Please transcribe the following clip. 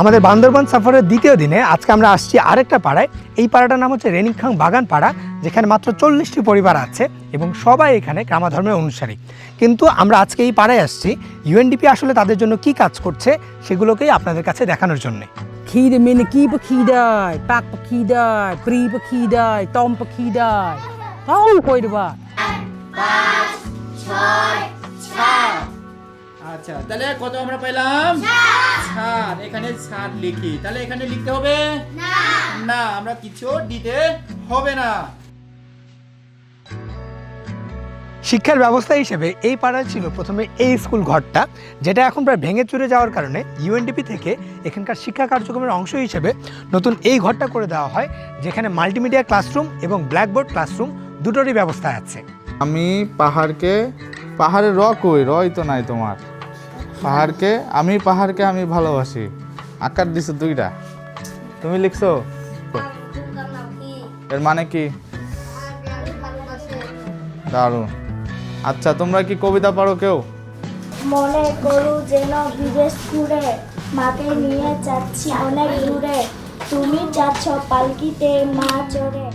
আমাদের বান্দরবান সফরের দ্বিতীয় দিনে আজকে আমরা আসছি আরেকটা পাড়ায়। এই পাড়াটার নাম হচ্ছে রেনিখাং বাগান পাড়া, যেখানে মাত্র 40টি পরিবার আছে এবং সবাই এখানে কামাধর্মের অনুসারী। কিন্তু আমরা আজকে এই পাড়ায় আসছি ইউএনডিপি আসলে তাদের জন্য কি কাজ করছে সেগুলোকেই আপনাদের কাছে দেখানোর জন্য। Khi mình kỳ bác khi đài, bác bác khi đài, pri bác khi đài, tom bác khi đài. Không quay được bà. আচ্ছা, তাহলে কত আমরা পেলাম? 7। এখানে 7 লিখি। তাহলে এখানে লিখতে হবে না, আমরা কিছু দিতে হবে না। শিক্ষার ব্যবস্থা হিসেবে এই পাড়ায় ছিল প্রথমে এই স্কুল ঘরটা, যেটা এখন প্রায় ভেঙে চুরে যাওয়ার কারণে ইউএনডিপি থেকে এখানকার শিক্ষা কার্যক্রমের অংশ হিসেবে নতুন এই ঘরটা করে দেওয়া হয়, যেখানে মাল্টিমিডিয়া ক্লাসরুম এবং ব্ল্যাকবোর্ড ক্লাসরুম দুটোরই ব্যবস্থা আছে। আমি পাহাড়ে রই তো নাই তোমার। পাহাড়কে আমি ভালোবাসি। আকার দিছো দুইটা, তুমি লিখছো এর মানে কি? দারুণ। আচ্ছা, তোমরা কি কবিতা পারো কেউ? মনে করু যেন বিদেশ ঘুরে, মাকে নিয়ে যাচ্ছি অনেক দূরে, তুমি যাচ্ছ পালকিতে মা চড়ে।